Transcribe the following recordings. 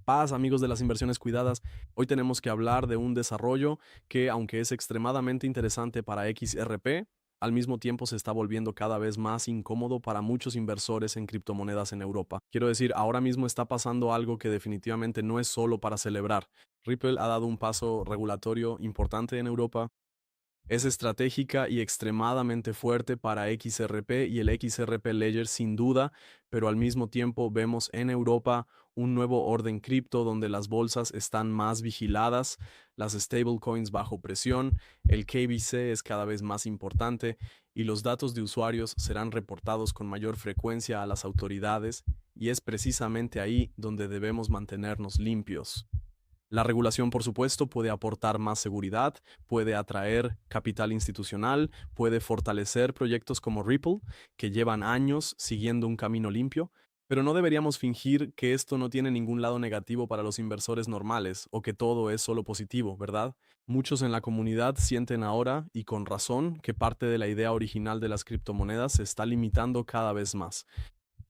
Paz, amigos de las inversiones cuidadas. Hoy tenemos que hablar de un desarrollo que, aunque es extremadamente interesante para XRP, al mismo tiempo se está volviendo cada vez más incómodo para muchos inversores en criptomonedas en Europa. Quiero decir, ahora mismo está pasando algo que definitivamente no es solo para celebrar. Ripple ha dado un paso regulatorio importante en Europa. Es estratégica y extremadamente fuerte para XRP y el XRP Ledger sin duda, pero al mismo tiempo vemos en Europa un nuevo orden cripto donde las bolsas están más vigiladas, las stablecoins bajo presión, el KBC es cada vez más importante y los datos de usuarios serán reportados con mayor frecuencia a las autoridades y es precisamente ahí donde debemos mantenernos limpios. La regulación, por supuesto, puede aportar más seguridad, puede atraer capital institucional, puede fortalecer proyectos como Ripple, que llevan años siguiendo un camino limpio, pero no deberíamos fingir que esto no tiene ningún lado negativo para los inversores normales o que todo es solo positivo, ¿verdad? Muchos en la comunidad sienten ahora, y con razón, que parte de la idea original de las criptomonedas se está limitando cada vez más.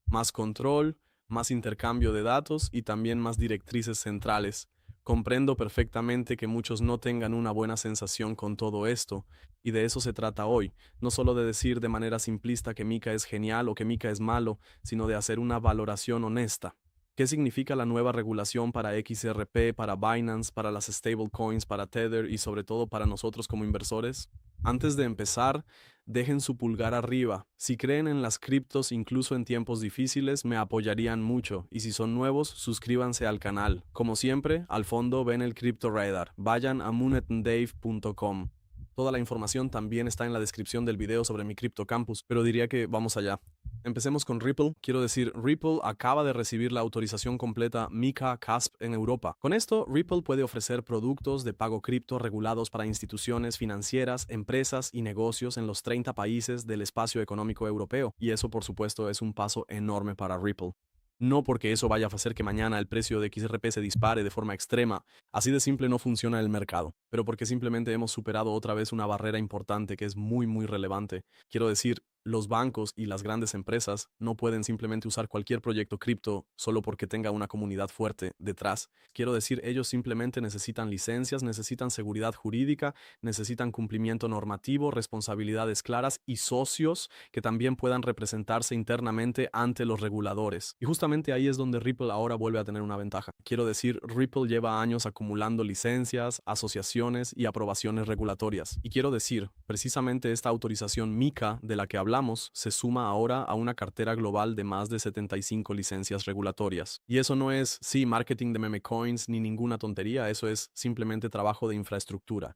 Más control, más intercambio de datos y también más directrices centrales. Comprendo perfectamente que muchos no tengan una buena sensación con todo esto, y de eso se trata hoy, no solo de decir de manera simplista que Mika es genial o que Mika es malo, sino de hacer una valoración honesta. ¿Qué significa la nueva regulación para XRP, para Binance, para las stablecoins, para Tether y sobre todo para nosotros como inversores? Antes de empezar, dejen su pulgar arriba. Si creen en las criptos incluso en tiempos difíciles, me apoyarían mucho. Y si son nuevos, suscríbanse al canal. Como siempre, al fondo ven el Crypto Radar. Vayan a moonetandDave.com. Toda la información también está en la descripción del video sobre mi Crypto Campus, pero diría que vamos allá. Empecemos con Ripple. Quiero decir, Ripple acaba de recibir la autorización completa MiCA CASP en Europa. Con esto, Ripple puede ofrecer productos de pago cripto regulados para instituciones financieras, empresas y negocios en los 30 países del espacio económico europeo. Y eso, por supuesto, es un paso enorme para Ripple. No porque eso vaya a hacer que mañana el precio de XRP se dispare de forma extrema, así de simple no funciona el mercado, pero porque simplemente hemos superado otra vez una barrera importante que es muy relevante. Quiero decir, los bancos y las grandes empresas no pueden simplemente usar cualquier proyecto cripto solo porque tenga una comunidad fuerte detrás. Quiero decir, ellos simplemente necesitan licencias, necesitan seguridad jurídica, necesitan cumplimiento normativo, responsabilidades claras y socios que también puedan representarse internamente ante los reguladores. Y justamente ahí es donde Ripple ahora vuelve a tener una ventaja. Quiero decir, Ripple lleva años acumulando licencias, asociaciones y aprobaciones regulatorias. Y quiero decir, precisamente esta autorización MiCA de la que hablamos se suma ahora a una cartera global de más de 75 licencias regulatorias. Y eso no es, sí, marketing de meme coins ni ninguna tontería, eso es simplemente trabajo de infraestructura.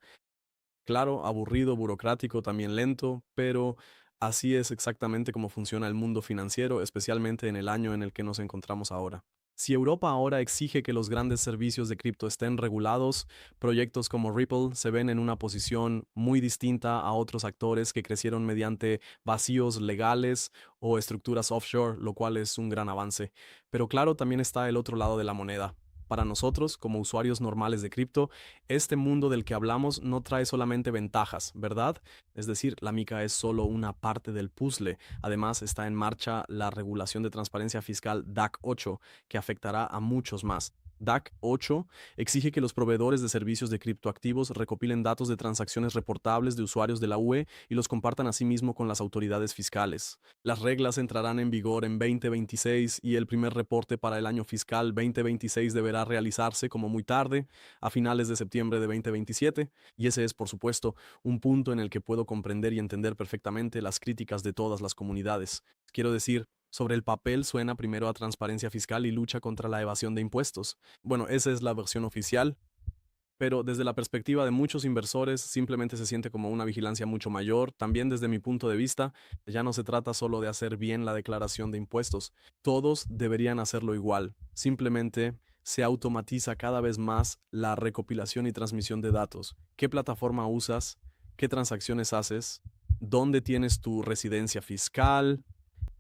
Claro, aburrido, burocrático, también lento, pero así es exactamente como funciona el mundo financiero, especialmente en el año en el que nos encontramos ahora. Si Europa ahora exige que los grandes servicios de cripto estén regulados, proyectos como Ripple se ven en una posición muy distinta a otros actores que crecieron mediante vacíos legales o estructuras offshore, lo cual es un gran avance. Pero claro, también está el otro lado de la moneda. Para nosotros, como usuarios normales de cripto, este mundo del que hablamos no trae solamente ventajas, ¿verdad? Es decir, la MiCA es solo una parte del puzzle. Además, está en marcha la regulación de transparencia fiscal DAC 8, que afectará a muchos más. DAC 8 exige que los proveedores de servicios de criptoactivos recopilen datos de transacciones reportables de usuarios de la UE y los compartan asimismo con las autoridades fiscales. Las reglas entrarán en vigor en 2026 y el primer reporte para el año fiscal 2026 deberá realizarse como muy tarde, a finales de septiembre de 2027, y ese es, por supuesto, un punto en el que puedo comprender y entender perfectamente las críticas de todas las comunidades. Quiero decir, sobre el papel suena primero a transparencia fiscal y lucha contra la evasión de impuestos. Bueno, esa es la versión oficial, pero desde la perspectiva de muchos inversores simplemente se siente como una vigilancia mucho mayor. También desde mi punto de vista, ya no se trata solo de hacer bien la declaración de impuestos. Todos deberían hacerlo igual. Simplemente se automatiza cada vez más la recopilación y transmisión de datos. ¿Qué plataforma usas? ¿Qué transacciones haces? ¿Dónde tienes tu residencia fiscal?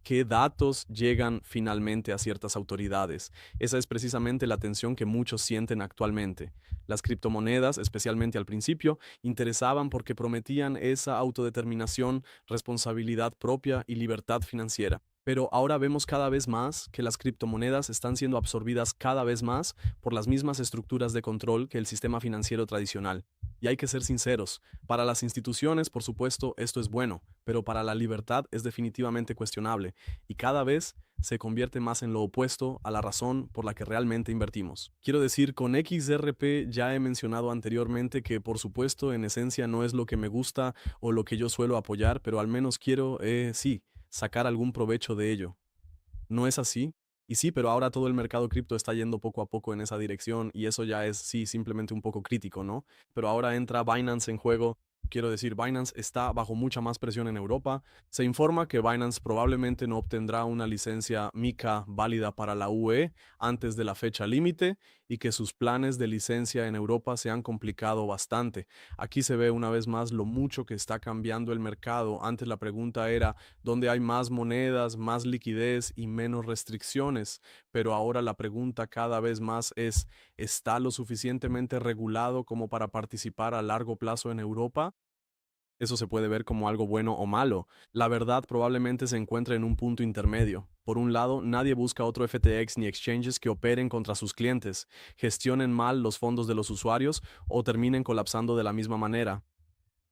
¿Qué datos llegan finalmente a ciertas autoridades? Esa es precisamente la tensión que muchos sienten actualmente. Las criptomonedas, especialmente al principio, interesaban porque prometían esa autodeterminación, responsabilidad propia y libertad financiera. Pero ahora vemos cada vez más que las criptomonedas están siendo absorbidas cada vez más por las mismas estructuras de control que el sistema financiero tradicional. Y hay que ser sinceros, para las instituciones, por supuesto, esto es bueno, pero para la libertad es definitivamente cuestionable, y cada vez se convierte más en lo opuesto a la razón por la que realmente invertimos. Quiero decir, con XRP ya he mencionado anteriormente que por supuesto en esencia no es lo que me gusta o lo que yo suelo apoyar, pero al menos quiero, sí, sacar algún provecho de ello. ¿No es así? Y sí, pero ahora todo el mercado cripto está yendo poco a poco en esa dirección y eso ya es, sí, simplemente un poco crítico, ¿no? Pero ahora entra Binance en juego. Quiero decir, Binance está bajo mucha más presión en Europa. Se informa que Binance probablemente no obtendrá una licencia MiCA válida para la UE antes de la fecha límite y que sus planes de licencia en Europa se han complicado bastante. Aquí se ve una vez más lo mucho que está cambiando el mercado. Antes la pregunta era dónde hay más monedas, más liquidez y menos restricciones, pero ahora la pregunta cada vez más es, ¿está lo suficientemente regulado como para participar a largo plazo en Europa? Eso se puede ver como algo bueno o malo. La verdad probablemente se encuentra en un punto intermedio. Por un lado, nadie busca otro FTX ni exchanges que operen contra sus clientes, gestionen mal los fondos de los usuarios o terminen colapsando de la misma manera.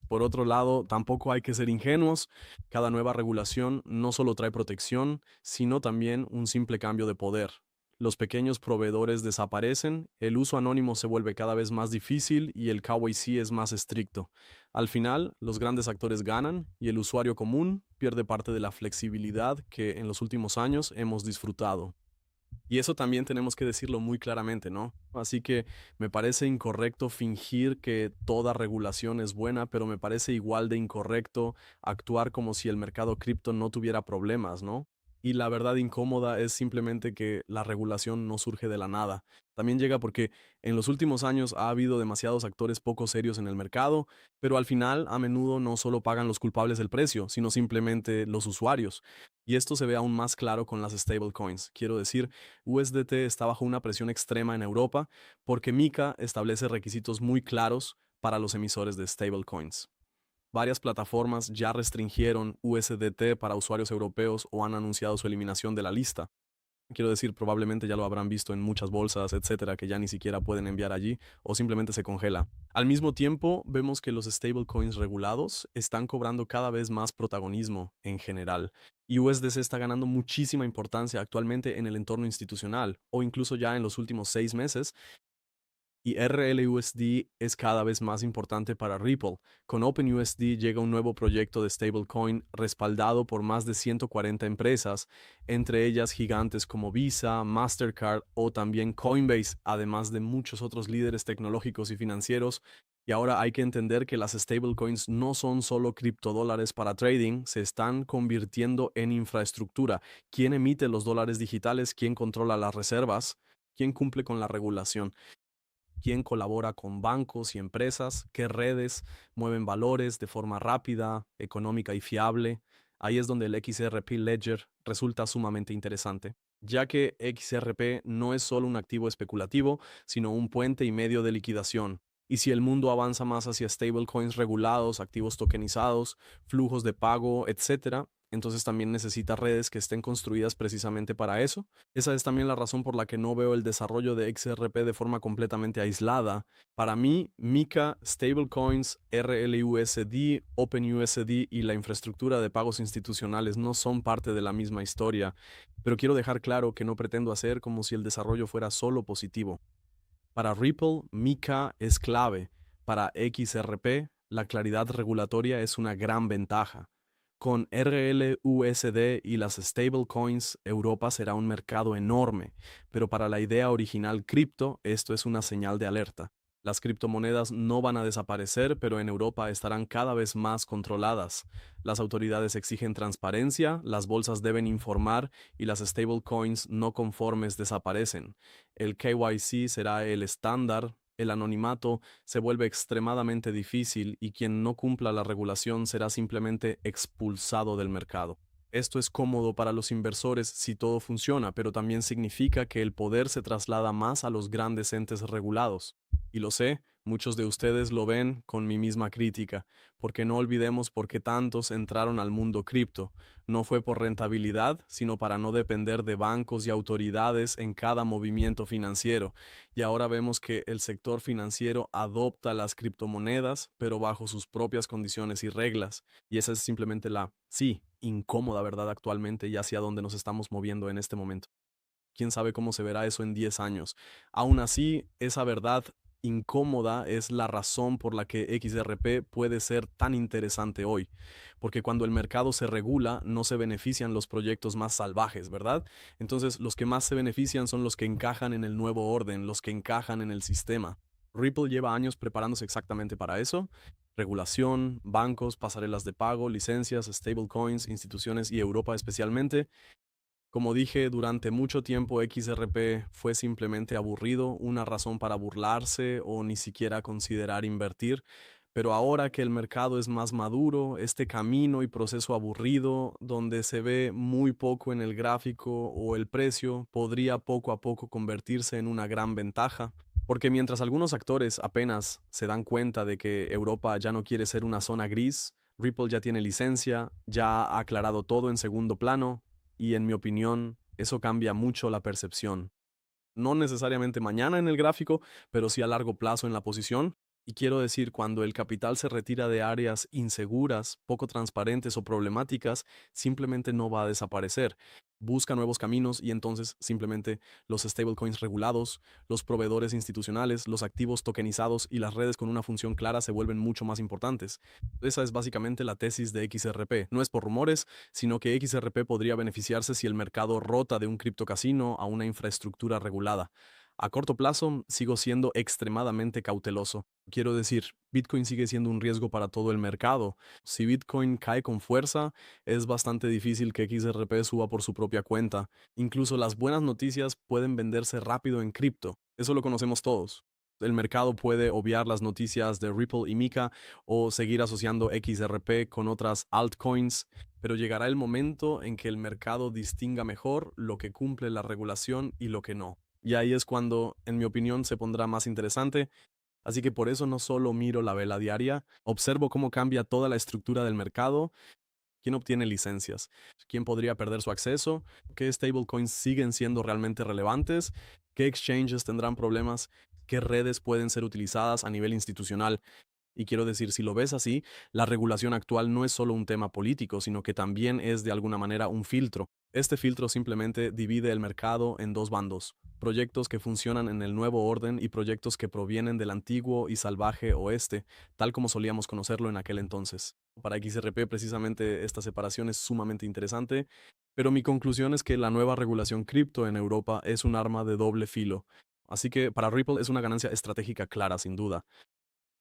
Por otro lado, tampoco hay que ser ingenuos. Cada nueva regulación no solo trae protección, sino también un simple cambio de poder. Los pequeños proveedores desaparecen, el uso anónimo se vuelve cada vez más difícil y el KYC es más estricto. Al final, los grandes actores ganan y el usuario común pierde parte de la flexibilidad que en los últimos años hemos disfrutado. Y eso también tenemos que decirlo muy claramente, ¿no? Así que me parece incorrecto fingir que toda regulación es buena, pero me parece igual de incorrecto actuar como si el mercado cripto no tuviera problemas, ¿no? Y la verdad incómoda es simplemente que la regulación no surge de la nada. También llega porque en los últimos años ha habido demasiados actores poco serios en el mercado, pero al final a menudo no solo pagan los culpables del precio, sino simplemente los usuarios. Y esto se ve aún más claro con las stablecoins. Quiero decir, USDT está bajo una presión extrema en Europa porque MiCA establece requisitos muy claros para los emisores de stablecoins. Varias plataformas ya restringieron USDT para usuarios europeos o han anunciado su eliminación de la lista. Quiero decir, probablemente ya lo habrán visto en muchas bolsas, etcétera, que ya ni siquiera pueden enviar allí o simplemente se congela. Al mismo tiempo, vemos que los stablecoins regulados están cobrando cada vez más protagonismo en general. Y USDC está ganando muchísima importancia actualmente en el entorno institucional o incluso ya en los últimos 6 meses y RLUSD es cada vez más importante para Ripple. Con OpenUSD llega un nuevo proyecto de stablecoin respaldado por más de 140 empresas, entre ellas gigantes como Visa, Mastercard o también Coinbase, además de muchos otros líderes tecnológicos y financieros. Y ahora hay que entender que las stablecoins no son solo criptodólares para trading, se están convirtiendo en infraestructura. ¿Quién emite los dólares digitales? ¿Quién controla las reservas? ¿Quién cumple con la regulación? ¿Quién colabora con bancos y empresas? ¿Qué redes mueven valores de forma rápida, económica y fiable? Ahí es donde el XRP Ledger resulta sumamente interesante, ya que XRP no es solo un activo especulativo, sino un puente y medio de liquidación. Y si el mundo avanza más hacia stablecoins regulados, activos tokenizados, flujos de pago, etcétera, entonces también necesita redes que estén construidas precisamente para eso. Esa es también la razón por la que no veo el desarrollo de XRP de forma completamente aislada. Para mí, MiCA, stablecoins, RLUSD, OpenUSD y la infraestructura de pagos institucionales no son parte de la misma historia, pero quiero dejar claro que no pretendo hacer como si el desarrollo fuera solo positivo. Para Ripple, MiCA es clave. Para XRP, la claridad regulatoria es una gran ventaja. Con RLUSD y las stablecoins, Europa será un mercado enorme, pero para la idea original cripto, esto es una señal de alerta. Las criptomonedas no van a desaparecer, pero en Europa estarán cada vez más controladas. Las autoridades exigen transparencia, las bolsas deben informar y las stablecoins no conformes desaparecen. El KYC será el estándar, el anonimato se vuelve extremadamente difícil y quien no cumpla la regulación será simplemente expulsado del mercado. Esto es cómodo para los inversores si todo funciona, pero también significa que el poder se traslada más a los grandes entes regulados. Y lo sé, muchos de ustedes lo ven con mi misma crítica, porque no olvidemos por qué tantos entraron al mundo cripto. No fue por rentabilidad, sino para no depender de bancos y autoridades en cada movimiento financiero. Y ahora vemos que el sector financiero adopta las criptomonedas, pero bajo sus propias condiciones y reglas. Y esa es simplemente la, sí, incómoda verdad actualmente y hacia dónde nos estamos moviendo en este momento. Quién sabe cómo se verá eso en 10 años. Aún así, esa verdad incómoda es la razón por la que XRP puede ser tan interesante hoy, porque cuando el mercado se regula no se benefician los proyectos más salvajes, ¿verdad? Entonces los que más se benefician son los que encajan en el nuevo orden, los que encajan en el sistema. Ripple lleva años preparándose exactamente para eso. Regulación, bancos, pasarelas de pago, licencias, stablecoins, instituciones y Europa especialmente. Como dije, durante mucho tiempo XRP fue simplemente aburrido, una razón para burlarse o ni siquiera considerar invertir, pero ahora que el mercado es más maduro, este camino y proceso aburrido, donde se ve muy poco en el gráfico o el precio, podría poco a poco convertirse en una gran ventaja. Porque mientras algunos actores apenas se dan cuenta de que Europa ya no quiere ser una zona gris, Ripple ya tiene licencia, ya ha aclarado todo en segundo plano, y en mi opinión, eso cambia mucho la percepción. No necesariamente mañana en el gráfico, pero sí a largo plazo en la posición. Y quiero decir, cuando el capital se retira de áreas inseguras, poco transparentes o problemáticas, simplemente no va a desaparecer. Busca nuevos caminos y entonces simplemente los stablecoins regulados, los proveedores institucionales, los activos tokenizados y las redes con una función clara se vuelven mucho más importantes. Esa es básicamente la tesis de XRP. No es por rumores, sino que XRP podría beneficiarse si el mercado rota de un criptocasino a una infraestructura regulada. A corto plazo, sigo siendo extremadamente cauteloso. Quiero decir, Bitcoin sigue siendo un riesgo para todo el mercado. Si Bitcoin cae con fuerza, es bastante difícil que XRP suba por su propia cuenta. Incluso las buenas noticias pueden venderse rápido en cripto. Eso lo conocemos todos. El mercado puede obviar las noticias de Ripple y Mika o seguir asociando XRP con otras altcoins, pero llegará el momento en que el mercado distinga mejor lo que cumple la regulación y lo que no. Y ahí es cuando, en mi opinión, se pondrá más interesante. Así que por eso no solo miro la vela diaria, observo cómo cambia toda la estructura del mercado, quién obtiene licencias, quién podría perder su acceso, qué stablecoins siguen siendo realmente relevantes, qué exchanges tendrán problemas, qué redes pueden ser utilizadas a nivel institucional. Y quiero decir, si lo ves así, la regulación actual no es solo un tema político, sino que también es de alguna manera un filtro. Este filtro simplemente divide el mercado en dos bandos: proyectos que funcionan en el nuevo orden y proyectos que provienen del antiguo y salvaje oeste, tal como solíamos conocerlo en aquel entonces. Para XRP precisamente esta separación es sumamente interesante, pero mi conclusión es que la nueva regulación cripto en Europa es un arma de doble filo. Así que para Ripple es una ganancia estratégica clara, sin duda.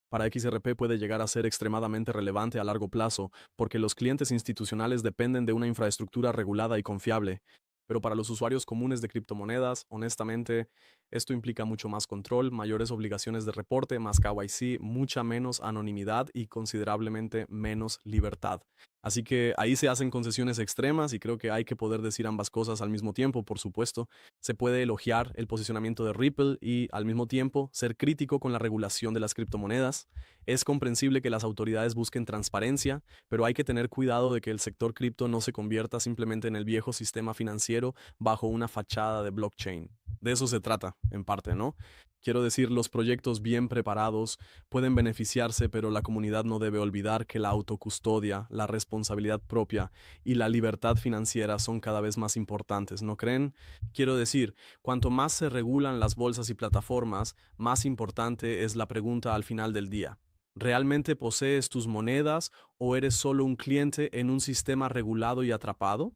Para XRP puede llegar a ser extremadamente relevante a largo plazo, porque los clientes institucionales dependen de una infraestructura regulada y confiable. Pero para los usuarios comunes de criptomonedas, honestamente, esto implica mucho más control, mayores obligaciones de reporte, más KYC, mucha menos anonimidad y considerablemente menos libertad. Así que ahí se hacen concesiones extremas y creo que hay que poder decir ambas cosas al mismo tiempo, por supuesto. Se puede elogiar el posicionamiento de Ripple y al mismo tiempo ser crítico con la regulación de las criptomonedas. Es comprensible que las autoridades busquen transparencia, pero hay que tener cuidado de que el sector cripto no se convierta simplemente en el viejo sistema financiero bajo una fachada de blockchain. De eso se trata, en parte, ¿no? Quiero decir, los proyectos bien preparados pueden beneficiarse, pero la comunidad no debe olvidar que la autocustodia, la responsabilidad propia y la libertad financiera son cada vez más importantes, ¿no creen? Quiero decir, cuanto más se regulan las bolsas y plataformas, más importante es la pregunta al final del día: ¿realmente posees tus monedas o eres solo un cliente en un sistema regulado y atrapado?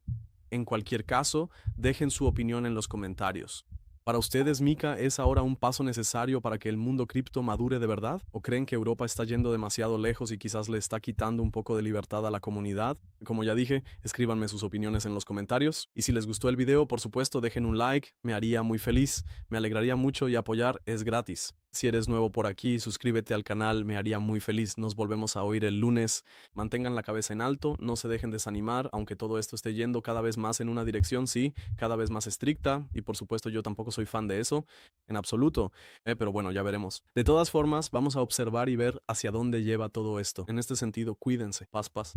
En cualquier caso, dejen su opinión en los comentarios. ¿Para ustedes, Mika, es ahora un paso necesario para que el mundo cripto madure de verdad? ¿O creen que Europa está yendo demasiado lejos y quizás le está quitando un poco de libertad a la comunidad? Como ya dije, escríbanme sus opiniones en los comentarios. Y si les gustó el video, por supuesto, dejen un like, me haría muy feliz, me alegraría mucho y apoyar es gratis. Si eres nuevo por aquí, suscríbete al canal, me haría muy feliz. Nos volvemos a oír el lunes. Mantengan la cabeza en alto, no se dejen desanimar, aunque todo esto esté yendo cada vez más en una dirección, sí, cada vez más estricta, y por supuesto yo tampoco soy fan de eso, en absoluto, pero bueno, ya veremos. De todas formas, vamos a observar y ver hacia dónde lleva todo esto. En este sentido, cuídense. Paz, paz.